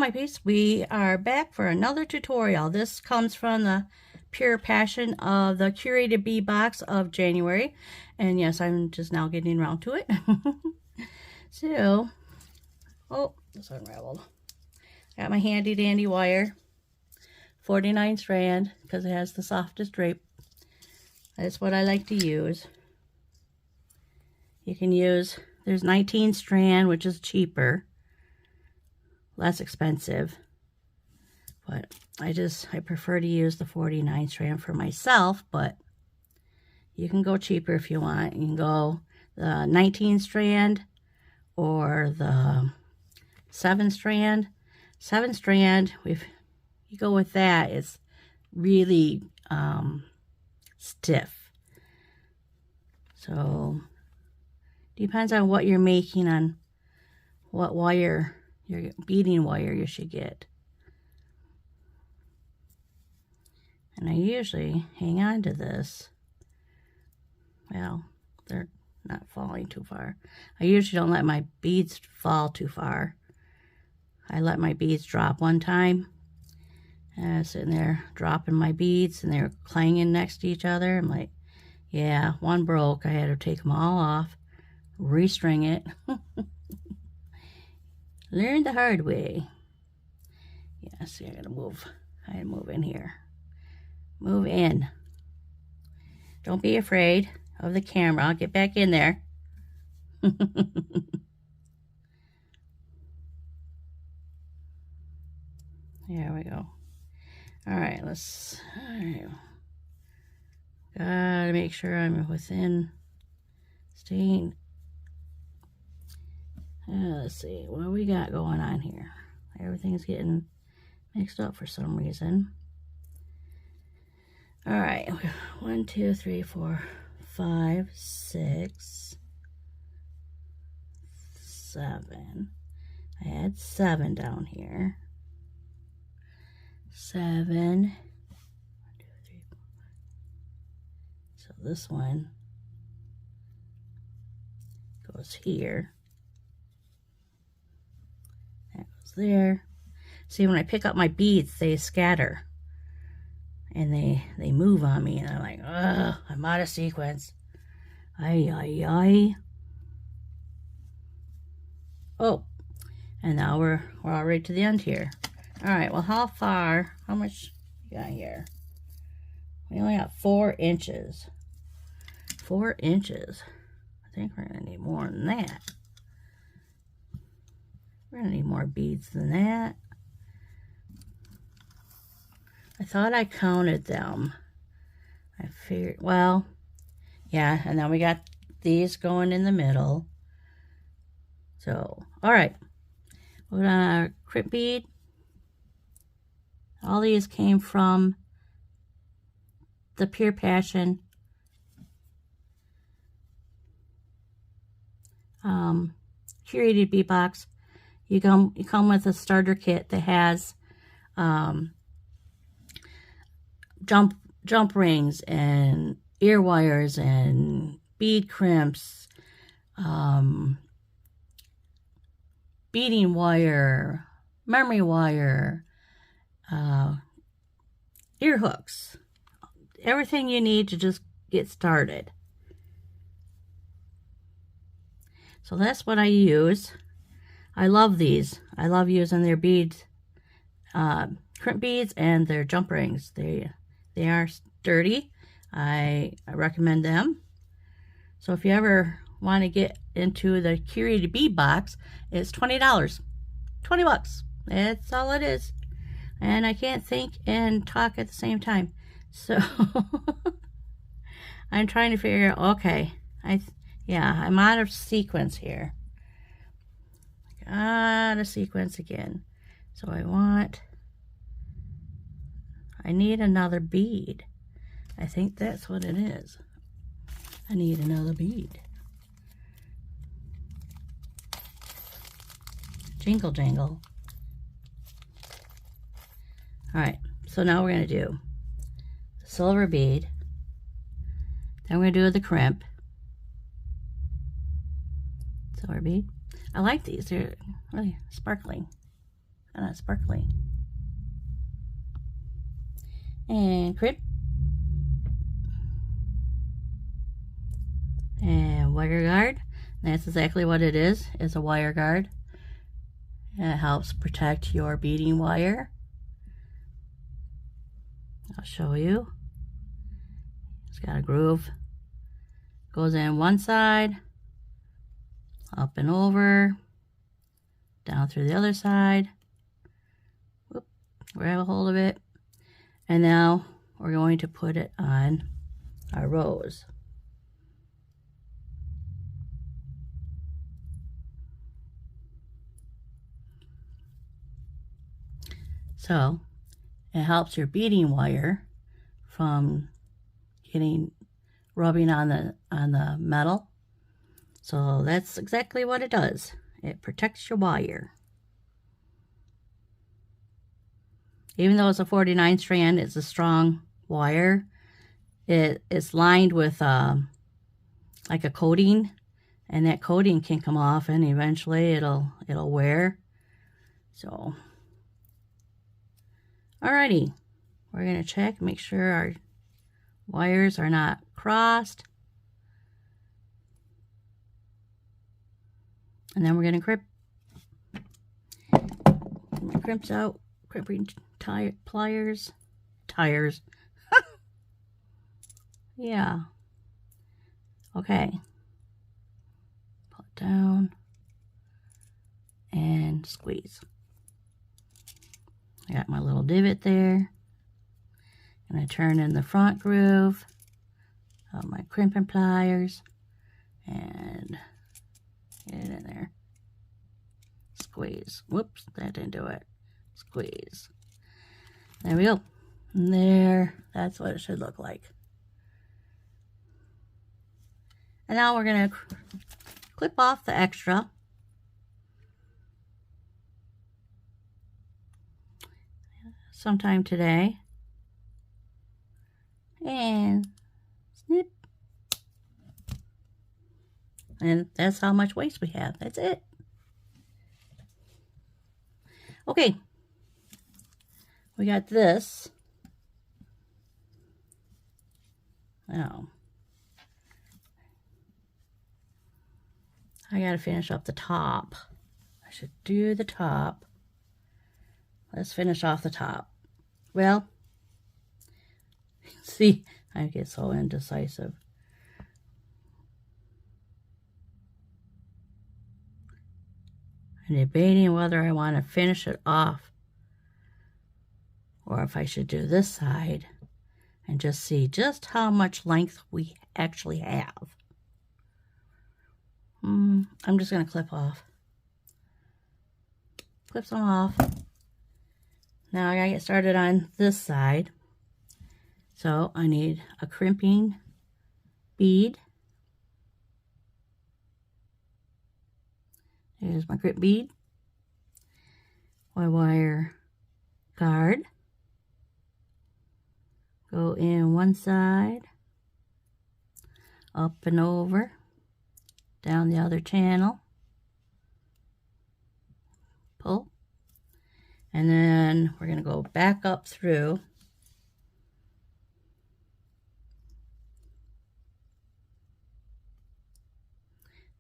my peeps, we are back for another tutorial. This comes from the pure passion of the Curated Bead Box of January. And yes, I'm just now getting around to it. So, oh, this unraveled. Got my handy dandy wire, 49 strand, because it has the softest drape. That's what I like to use. You can use, there's 19 strand, which is cheaper, less expensive, but I prefer to use the 49 strand for myself, but you can go cheaper if you want. You can go the 19 strand or the 7 strand. 7 strand, if you go with that, it's really stiff. So depends on what you're making, on what wire, your beading wire you should get. And I usually hang on to this. Well, they're not falling too far. I usually don't let my beads fall too far. I let my beads drop one time. And I was sitting there dropping my beads and they were clanging next to each other. I'm like, yeah, one broke. I had to take them all off, restring it. Learn the hard way. Yeah, see, I gotta move. I gotta move in here. Move in. Don't be afraid of the camera. I'll get back in there. There we go. All right, gotta make sure I'm within staying. Let's see what we got going on here. Everything's getting mixed up for some reason. All right, 1, 2, 3, 4, 5, 6, 7. I had 7 down here. 7. 1, 2, 3, 4, 5. So this one goes here. That goes there. See, when I pick up my beads, they scatter. And they move on me, and I'm like, ugh, I'm out of sequence. Ay, ay, ay. Oh, and now we're all right to the end here. All right, well, how much you got here? We only got 4 inches. 4 inches. I think we're gonna need more than that. We're gonna need more beads than that. I thought I counted them. I figured, well, yeah, and then we got these going in the middle. So, all right. We're gonna crimp bead. All these came from the Pure Passion Curated Bead Box. You come with a starter kit that has jump rings and ear wires and bead crimps, beading wire, memory wire, ear hooks, everything you need to just get started. So that's what I use. I love these. I love using their beads, crimp beads and their jump rings. They are sturdy. I recommend them. So if you ever want to get into the Curated Bead Box, it's $20. 20 bucks. That's all it is. And I can't think and talk at the same time. So I'm trying to figure out, okay, I'm out of sequence here. Out of sequence again. So I need another bead. I think that's what it is. I need another bead. Jingle jangle. All right, so now we're going to do the silver bead. Then we're going to do the crimp. Silver bead. I like these. They're really sparkling. kind of sparkly. And crimp. And wire guard. And that's exactly what it is a wire guard. And it helps protect your beading wire. I'll show you. It's got a groove. Goes in one side, up and over, down through the other side. Whoop, grab a hold of it. And now we're going to put it on our rose. So it helps your beading wire from rubbing on the metal. So that's exactly what it does. It protects your wire. Even though it's a 49 strand, it's a strong wire. It's lined with like a coating, and that coating can come off, and eventually it'll wear. So, alrighty, we're gonna check, make sure our wires are not crossed, and then we're gonna crimp. Get my crimps out, crimping pliers. Yeah. Okay. Pull it down and squeeze. I got my little divot there. I'm going to turn in the front groove of my crimping pliers and get it in there. Squeeze. Whoops, that didn't do it. Squeeze. There we go. And there, that's what it should look like. And now we're going to clip off the extra. Sometime today. And snip. And that's how much waste we have. That's it. Okay. We got this. Now, I gotta finish up the top. I should do the top. Let's finish off the top. Well, see, I get so indecisive. I'm debating whether I want to finish it off or if I should do this side and just see just how much length we actually have. I'm just going to clip off. Clip some off. Now I got to get started on this side. So I need a crimping bead. Here's my crimp bead. My wire guard. Go in one side, up and over, down the other channel, pull, and then we're going to go back up through.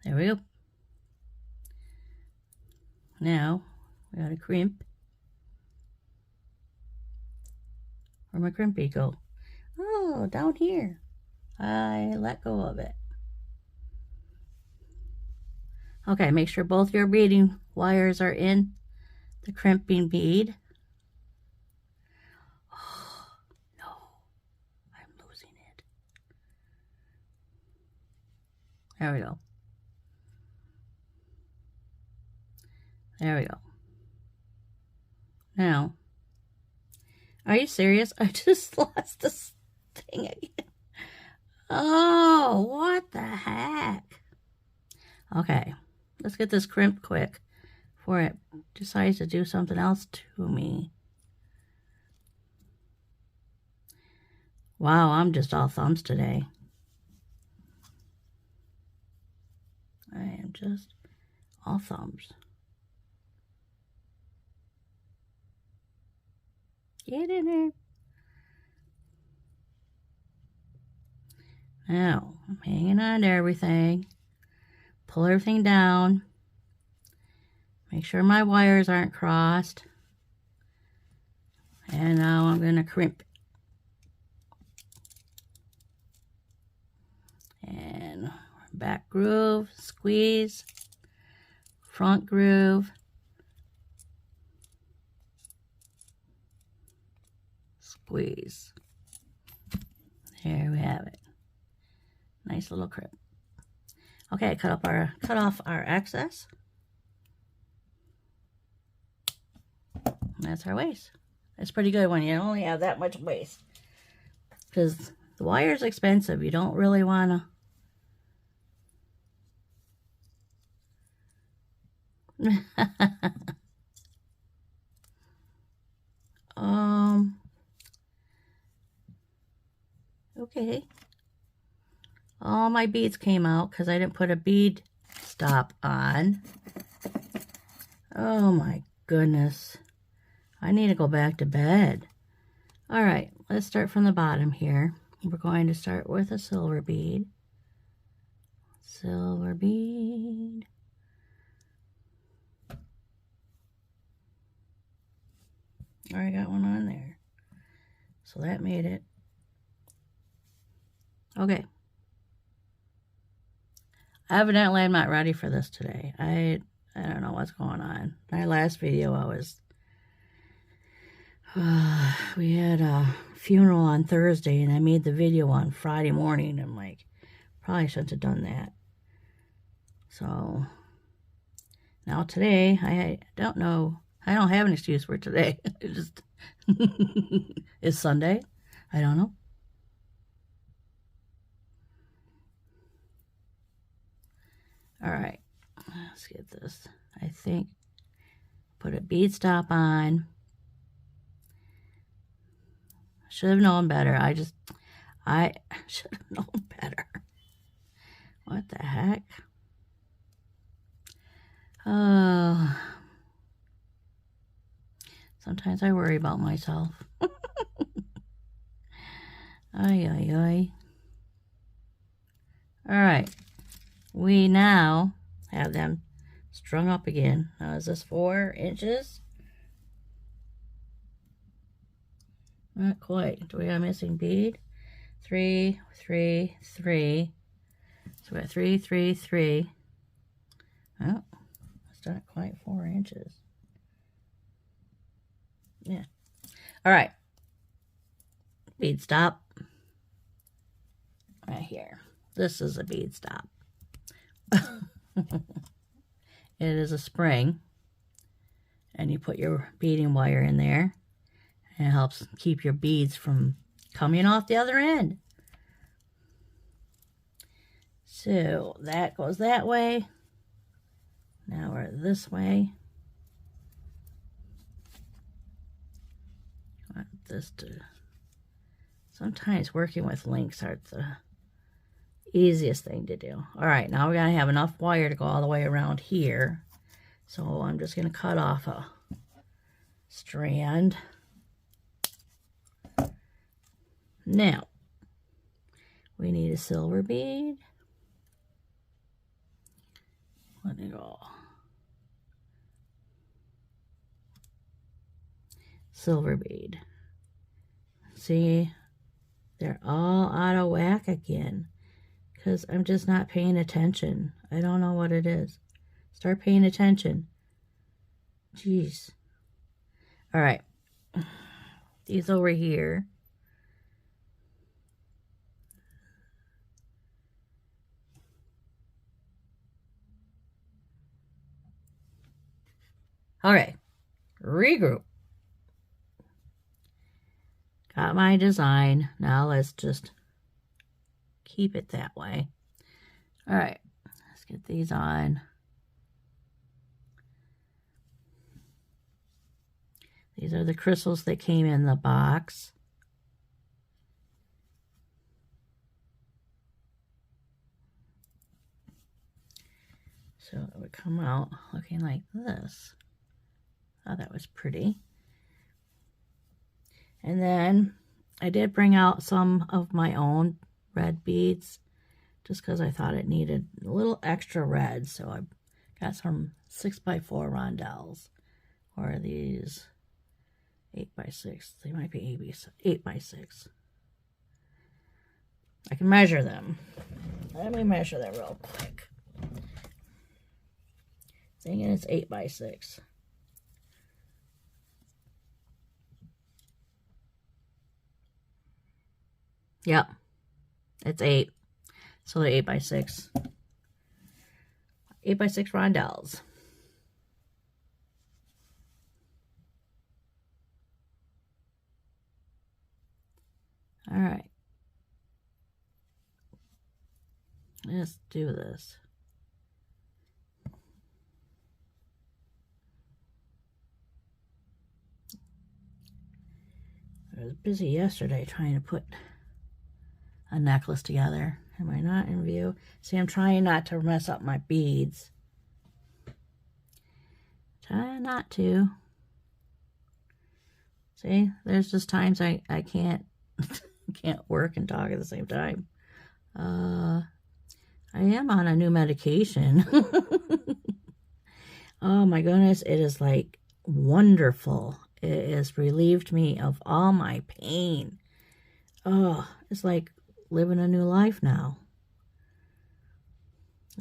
There we go. Now we got to crimp. Where'd my crimp bead go? Oh, down here. I let go of it. Okay, make sure both your beading wires are in the crimping bead. Oh, no, I'm losing it. There we go. There we go. Now, are you serious? I just lost this thing again. Oh, what the heck? Okay, let's get this crimp quick before it decides to do something else to me. Wow, I'm just all thumbs today. I am just all thumbs. Get in there. Now, I'm hanging on to everything. Pull everything down. Make sure my wires aren't crossed. And now I'm going to crimp. And back groove, squeeze, front groove, squeeze. There we have it. Nice little crimp. Okay, cut off our excess. And that's our waste. It's pretty good when you only have that much waste, because the wire's expensive. You don't really want to. Okay. All my beads came out because I didn't put a bead stop on. Oh my goodness. I need to go back to bed. All right, let's start from the bottom here. We're going to start with a silver bead. Silver bead. I got one on there. So that made it. Okay. Evidently, I'm not ready for this today. I don't know what's going on. My last video, we had a funeral on Thursday, and I made the video on Friday morning. I'm like, probably shouldn't have done that. So, now today, I don't know. I don't have an excuse for today. It just, it's Sunday. I don't know. All right, let's get this. I think, put a bead stop on. Should have known better. I should have known better. What the heck? Oh, sometimes I worry about myself. Ay, ay, ay. All right. We now have them strung up again. Now, is this 4 inches? Not quite. Do we have a missing bead? 3, 3, 3. So we got 3, 3, 3. Oh, it's not quite 4 inches. Yeah. All right. Bead stop. Right here. This is a bead stop. It is a spring, and you put your beading wire in there, and it helps keep your beads from coming off the other end. So that goes that way. Now we're this way. I want this to. Sometimes working with links are the easiest thing to do. All right, now we're going to have enough wire to go all the way around here. So I'm just going to cut off a strand. Now, we need a silver bead. Let it go. Silver bead. See, they're all out of whack again, because I'm just not paying attention. I don't know what it is. Start paying attention. Jeez. All right. These over here. All right. Regroup. Got my design. Now let's just keep it that way. All right. Let's get these on. These are the crystals that came in the box. So it would come out looking like this. Oh, that was pretty. And then I did bring out some of my own red beads just because I thought it needed a little extra red. So I got some 6x4 rondelles, or these 8x6. They might be 8x6. I can measure them. Let me measure them real quick. Thinking it's 8x6. Yep, it's 8. So they're 8x6. 8x6 rondelles. All right. Let's do this. I was busy yesterday trying to put a necklace together. Am I not in view? See, I'm trying not to mess up my beads. Trying not to. See, there's just times I can't can't work and talk at the same time. I am on a new medication. Oh my goodness, it is like wonderful. It has relieved me of all my pain. Oh, it's like living a new life now.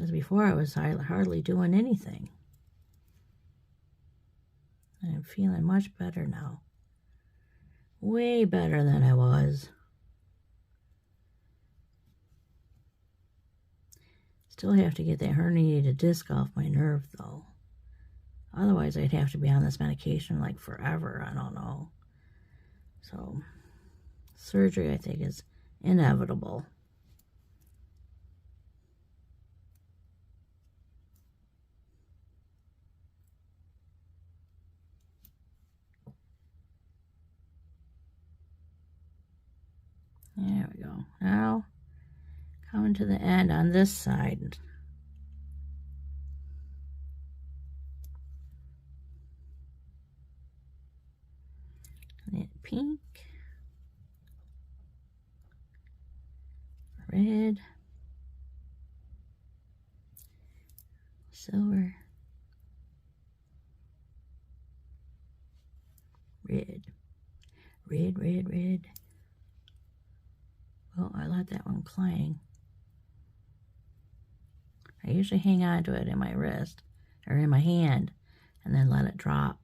As before, I was hardly doing anything. I'm feeling much better now. Way better than I was. Still have to get that herniated disc off my nerve, though. Otherwise, I'd have to be on this medication like forever. I don't know. So, surgery, I think, is inevitable. There we go. Now, coming to the end on this side. Pink, red, silver, red, red, red, red. Oh, I let that one clang. I usually hang on to it in my wrist or in my hand and then let it drop.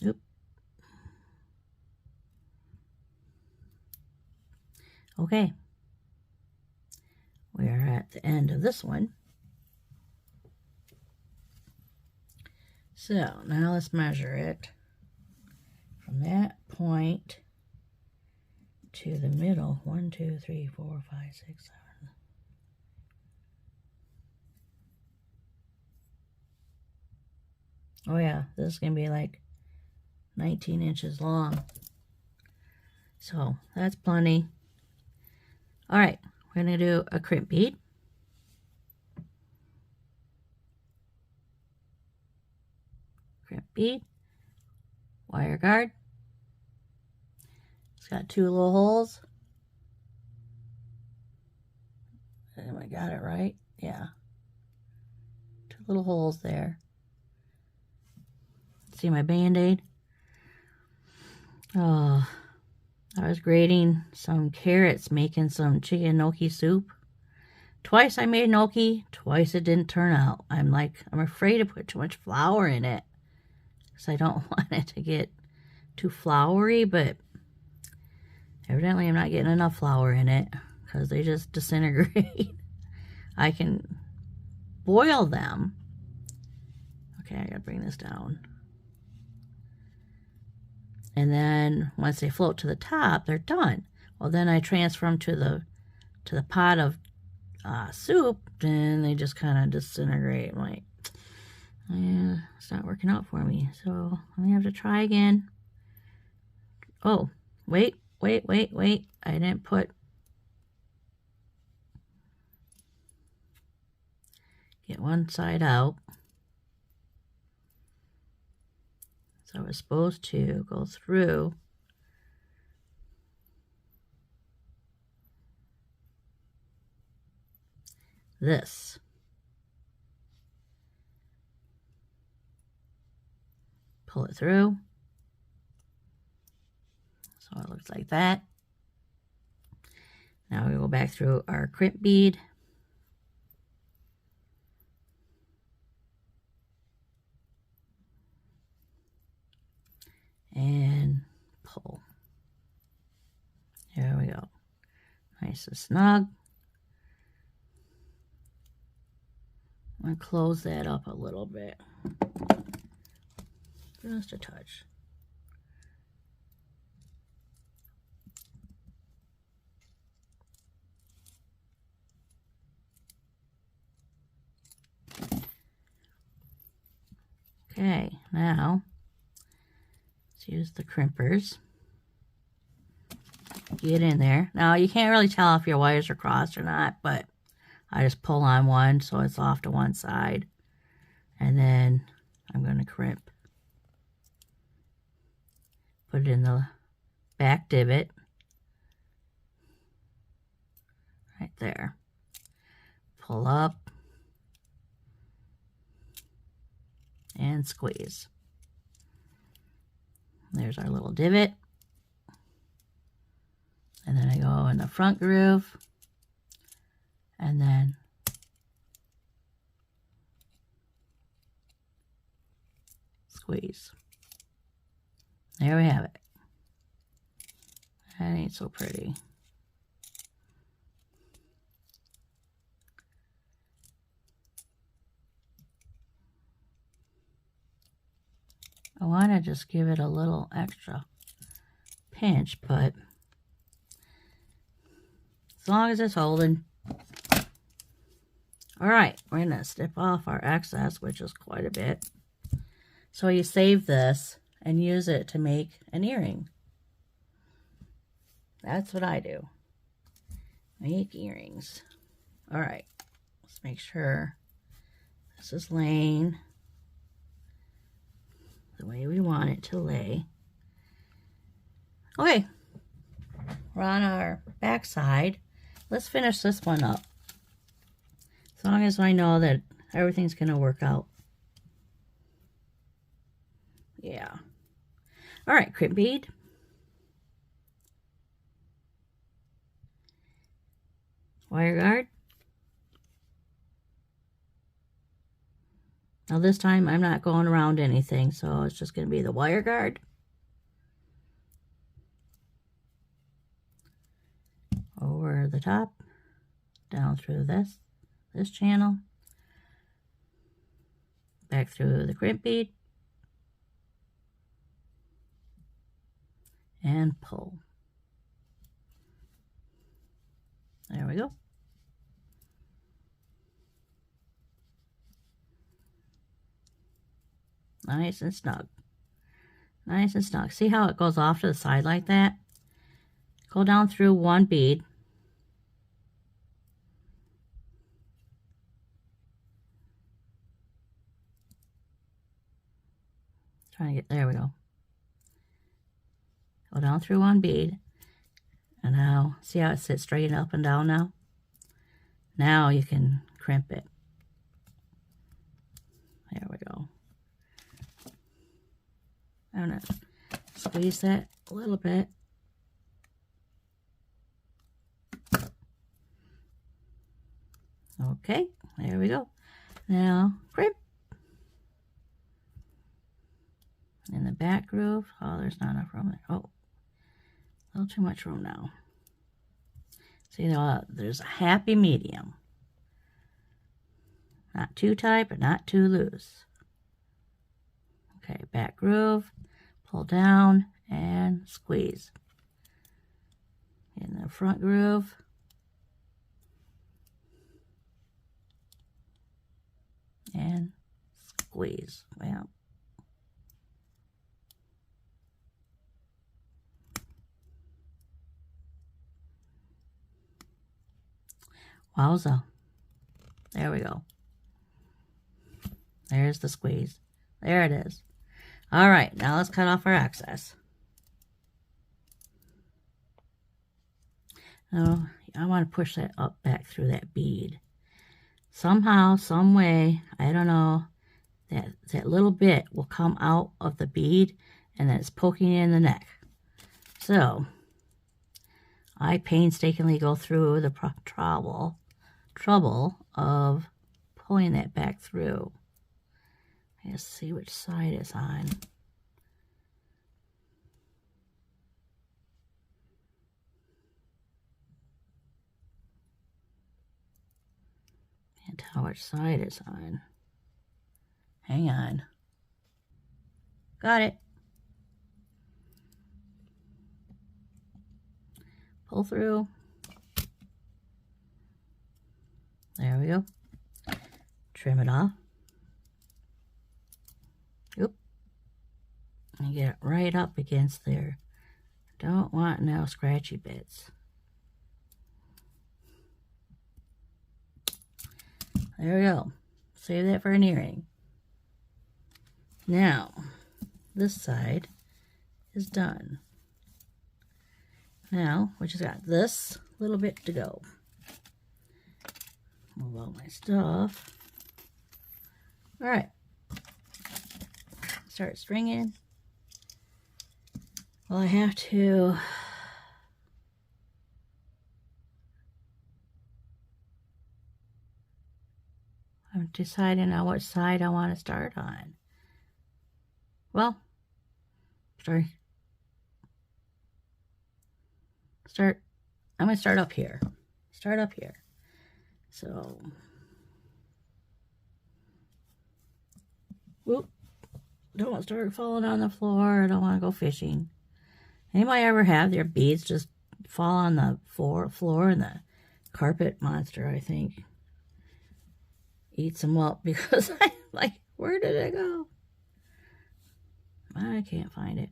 Oop. Okay. We are at the end of this one. So now let's measure it from that point to the middle. 1, 2, 3, 4, 5, 6, 7. Oh yeah, this is going to be like 19 inches long. So that's plenty. All right, we're going to do a crimp bead. Crimp bead. Wire guard. It's got 2 little holes. Am I got it right? Yeah. 2 little holes there. See my Band-Aid? Oh, I was grating some carrots, making some chicken gnocchi soup. Twice I made gnocchi, twice it didn't turn out. I'm afraid to put too much flour in it because I don't want it to get too floury, but evidently I'm not getting enough flour in it because they just disintegrate. I can boil them. Okay, I gotta bring this down. And then once they float to the top, they're done. Well, then I transfer them to the pot of soup, and they just kind of disintegrate. I'm like, yeah, it's not working out for me. So I'm gonna have to try again. Oh, wait. I didn't put. Get one side out. So we're supposed to go through this. Pull it through. So it looks like that. Now we go back through our crimp bead. And pull. There we go. Nice and snug. I'm going to close that up a little bit. Just a touch. Okay, now let's use the crimpers. Get in there. Now you can't really tell if your wires are crossed or not, but I just pull on one so it's off to one side. And then I'm going to crimp. Put it in the back divot. Right there. Pull up. And squeeze. There's our little divot. And then I go in the front groove. And then squeeze. There we have it. That ain't so pretty. I want to just give it a little extra pinch, but as long as it's holding. All right, we're going to snip off our excess, which is quite a bit. So you save this and use it to make an earring. That's what I do. Make earrings. All right, let's make sure this is laying the way we want it to lay. Okay, we're on our back side. Let's finish this one up. As long as I know that everything's going to work out. Yeah. All right, crimp bead. Wire guard. Now this time I'm not going around anything, so it's just going to be the wire guard. Over the top, down through this channel, back through the crimp bead, and pull. There we go. Nice and snug. Nice and snug. See how it goes off to the side like that? Go down through one bead. Trying to get, there we go. Go down through one bead. And now, see how it sits straight up and down now? Now you can crimp it. There we go. I'm going to squeeze that a little bit. Okay, there we go. Now, crimp. In the back groove. Oh, there's not enough room there. Oh, a little too much room now. See, there's a happy medium. Not too tight, but not too loose. Okay, back groove. Pull down and squeeze. In the front groove. And squeeze. Well. Wowza. There we go. There's the squeeze. There it is. All right, now let's cut off our excess. Oh, I want to push that up back through that bead. Somehow, some way, I don't know, that little bit will come out of the bead and then it's poking in the neck. So, I painstakingly go through the trouble of pulling that back through. Let's see which side it's on. Can't tell which side it's on. Hang on. Got it. Pull through. There we go. Trim it off. Oop. And get it right up against there. Don't want no scratchy bits. There we go. Save that for an earring. Now, this side is done. Now, we just got this little bit to go. Move all my stuff. All right. Start stringing. Well, I have to I'm deciding on what side I want to start on. Well, I'm going to start up here. So, whoop, don't want to start falling on the floor. I don't want to go fishing. Anybody ever have their beads just fall on the floor and the carpet monster, I think, eats them up because I'm like, where did it go? I can't find it.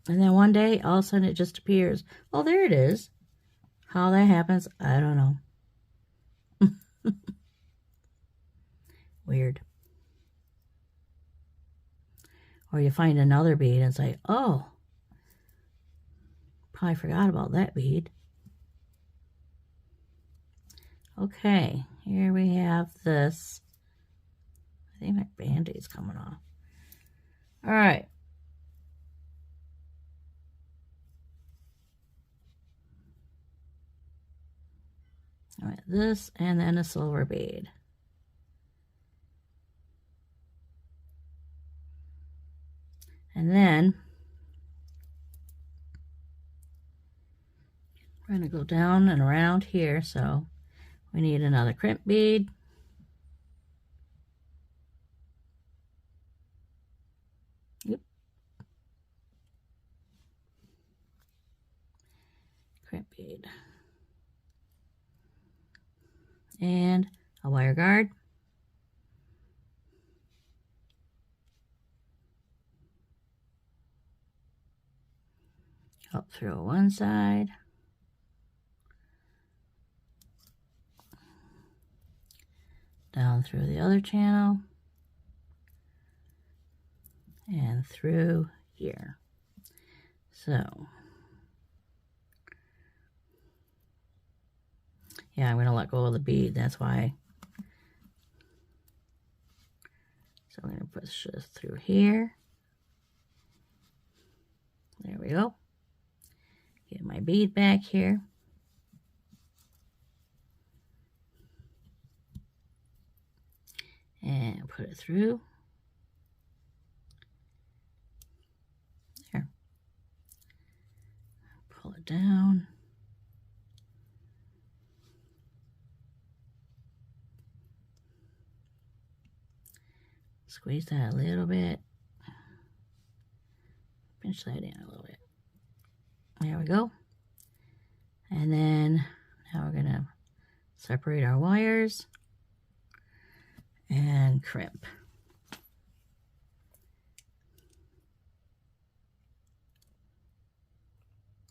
And then one day, all of a sudden, it just appears. Oh, there it is. How that happens, I don't know. Weird. Or you find another bead and it's like, oh, probably forgot about that bead. Okay, here we have this. I think my band-aid's coming off. All right. All right, this and then a silver bead. And then we're going to go down and around here, so we need another crimp bead. Yep. Crimp bead. And a wire guard. Up through one side. Down through the other channel. And through here. So, yeah, I'm going to let go of the bead. That's why. So I'm going to push this through here. There we go. Get my bead back here. And put it through. There. Pull it down. Squeeze that a little bit. Pinch that in a little bit. There we go. And then now we're going to separate our wires and crimp.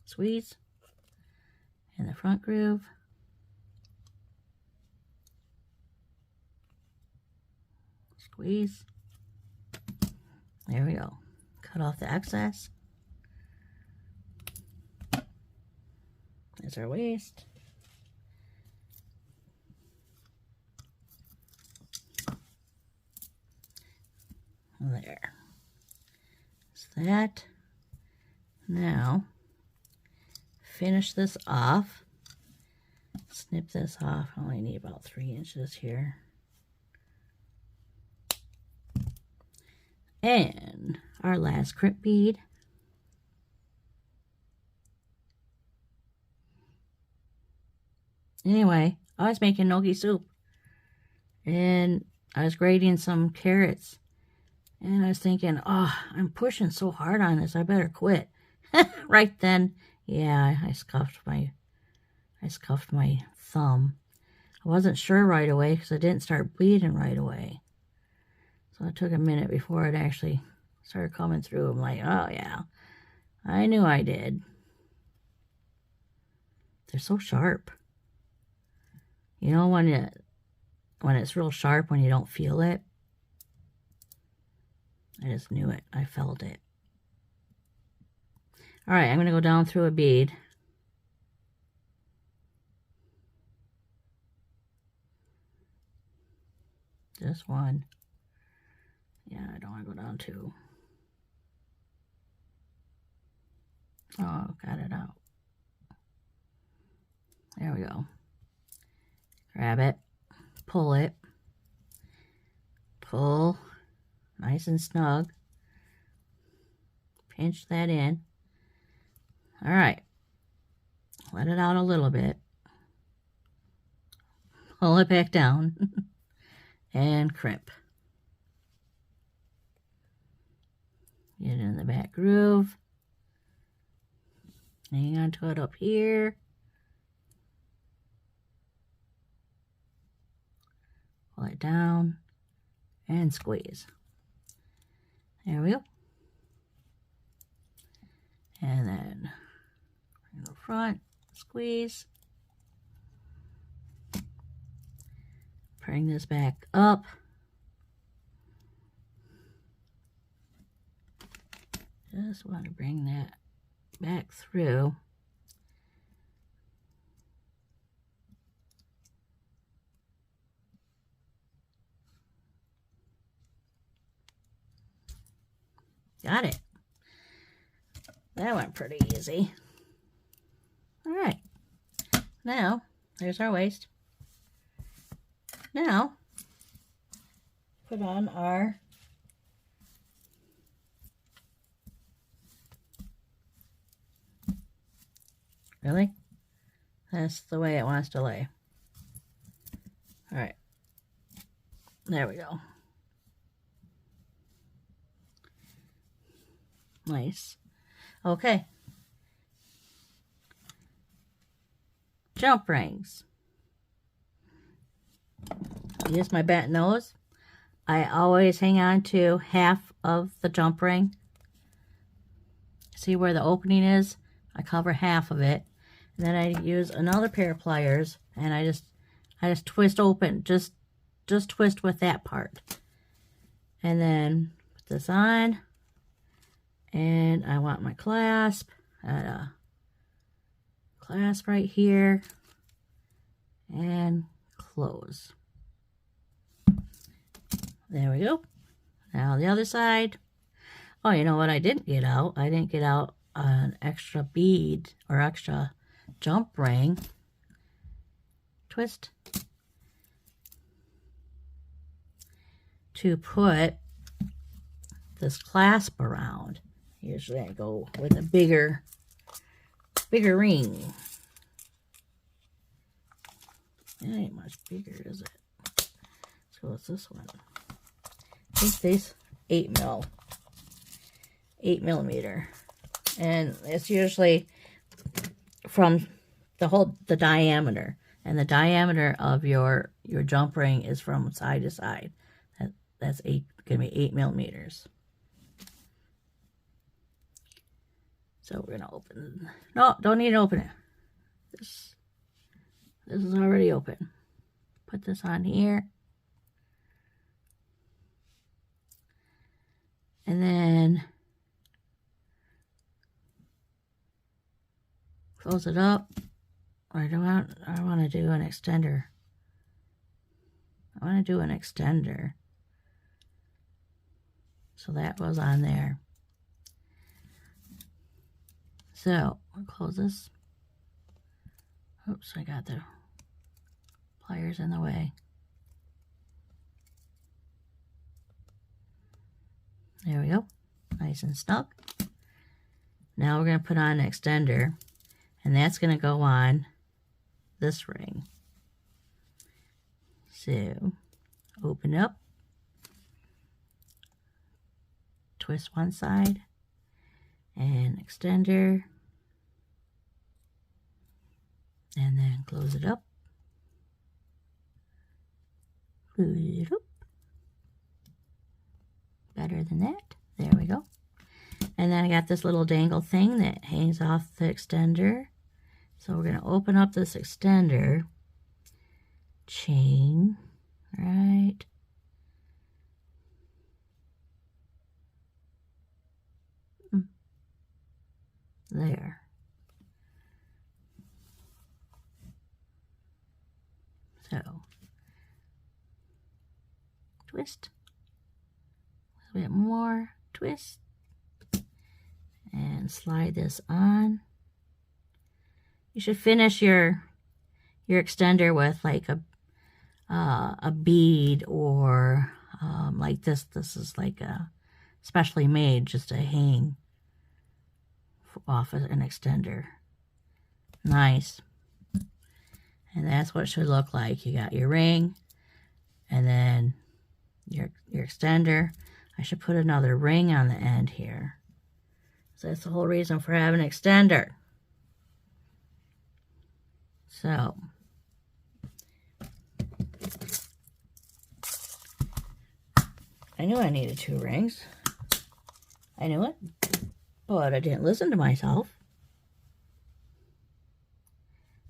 Squeeze in the front groove. Squeeze. There we go. cut off the excess. There's our waist. There. So that. Now, finish this off. Snip this off. I only need about 3 inches here. And our last crimp bead. Anyway, I was making gnocchi soup. And I was grating some carrots. And I was thinking, oh, I'm pushing so hard on this. I better quit. Right then, yeah, I scuffed my thumb. I wasn't sure right away because I didn't start bleeding right away. So it took a minute before it actually started coming through. I'm like, oh yeah, I knew I did. They're so sharp. You know when it's real sharp when you don't feel it? I just knew it. I felt it. All right, I'm going to go down through a bead. Just one. Yeah, I don't want to go down 2. Oh, got it out. There we go. Grab it. Pull it. Pull. Nice and snug. Pinch that in. All right. Let it out a little bit. Pull it back down. And crimp. Get it in the back groove. Hang on to it up here. Pull it down and squeeze. There we go. And then bring the front, squeeze. Bring this back up. Just want to bring that back through. Got it. That went pretty easy. All right. Now, there's our waist. Now, put on our really? That's the way it wants to lay. All right. There we go. Nice. Okay. Jump rings. Use my bent nose. I always hang on to half of the jump ring. See where the opening is? I cover half of it. And then I use another pair of pliers and I just twist open. Just twist with that part. And then put this on. And I want my clasp. Add a clasp right here. And close. There we go. Now the other side. Oh, you know what I didn't get out? I didn't get out an extra bead or extra jump ring. Twist. To put this clasp around. Usually I go with a bigger ring. It ain't much bigger, is it? So what's this one? I think this 8 millimeter. And it's usually from the diameter. And the diameter of your jump ring is from side to side. That's gonna be 8 millimeters. So we're gonna open. No, don't need to open it. This is already open. Put this on here. And then close it up. Or I want to do an extender. I want to do an extender. So that goes on there. So we'll close this. Oops, I got the pliers in the way. There we go. Nice and snug. Now we're going to put on an extender, and that's going to go on this ring. So open up, twist one side, and extender, and then close it up. Close it up. Better than that. There we go. And then I got this little dangle thing that hangs off the extender. So we're going to open up this extender, chain, right there. So twist, a little bit more, twist, and slide this on. You should finish your extender with like a bead, or like this. This is like a specially made just to hang off an extender. Nice. And that's what it should look like. You got your ring, and then your extender. I should put another ring on the end here. So that's the whole reason for having an extender. So I knew I needed 2 rings. I knew it, but I didn't listen to myself.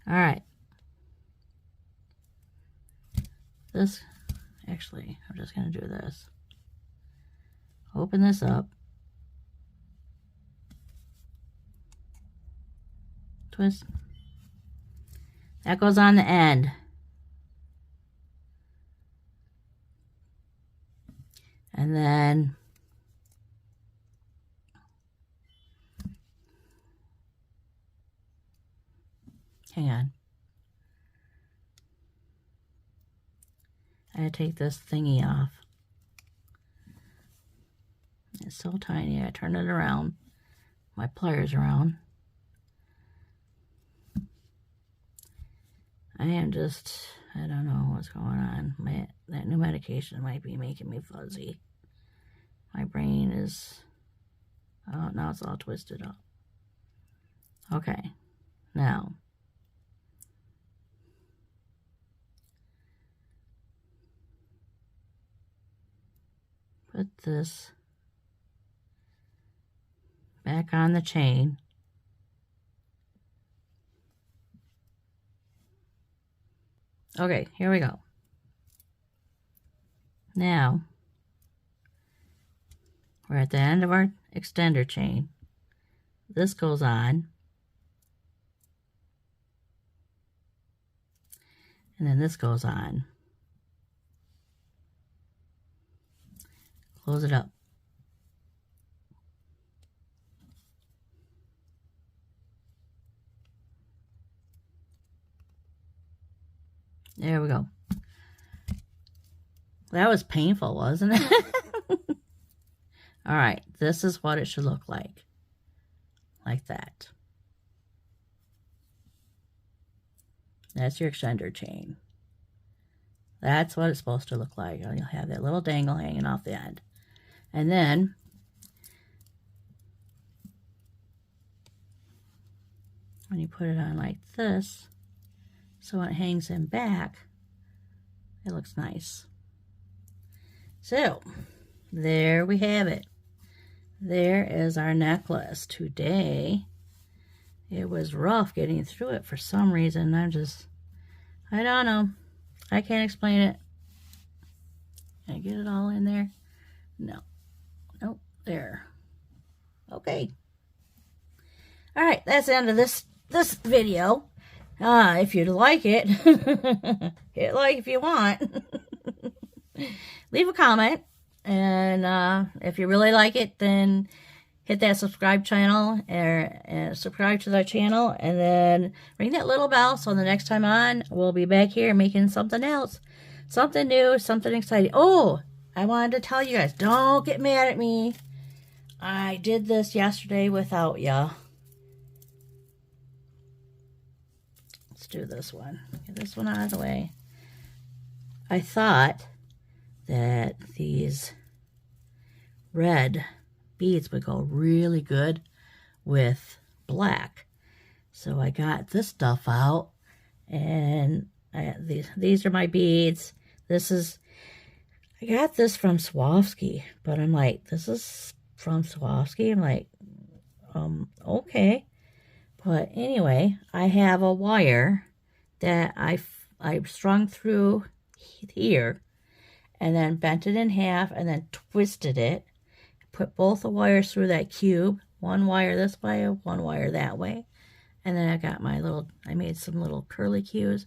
All right. This, actually, I'm just going to do this. Open this up. Twist. That goes on the end. And then hang on. I had to take this thingy off. It's so tiny. I turn it around. My pliers around. I am just, I don't know what's going on. That new medication might be making me fuzzy. My brain is, oh, now it's all twisted up. Okay, now. Put this back on the chain. Okay, here we go. Now, we're at the end of our extender chain. This goes on. And then this goes on. Close it up. There we go. That was painful, wasn't it? All right, this is what it should look like. Like that. That's your extender chain. That's what it's supposed to look like. You'll have that little dangle hanging off the end. And then when you put it on like this, so when it hangs in back, it looks nice. So, there we have it. There is our necklace today. It was rough getting through it for some reason. I don't know. I can't explain it. Can I get it all in there? No. Nope. There. Okay. All right, that's the end of this this video. If you'd like it, hit like if you want. Leave a comment, and if you really like it, then hit that subscribe channel, or subscribe to the channel, and then ring that little bell so the next time on, we'll be back here making something else. Something new, something exciting. Oh, I wanted to tell you guys, don't get mad at me. I did this yesterday without ya. Let's do this one. Get this one out of the way. I thought that these red beads would go really good with black. So I got this stuff out, and these are my beads. I got this from Swarovski, but I'm like, this is from Swarovski? I'm like, okay. But anyway, I have a wire that I strung through here, and then bent it in half, and then twisted it. Put both the wires through that cube. One wire this way, one wire that way. And then I got I made some little curly cues.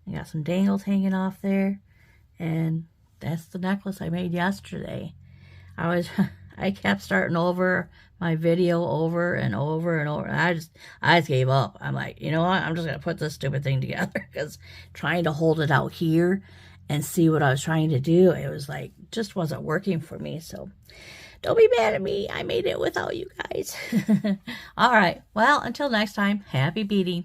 I got some dangles hanging off there. And that's the necklace I made yesterday. I kept starting over my video over and over and over. I just gave up. I'm like, you know what? I'm just going to put this stupid thing together, because trying to hold it out here and see what I was trying to do, it was like, just wasn't working for me. So don't be mad at me. I made it without you guys. All right. Well, until next time, happy beading.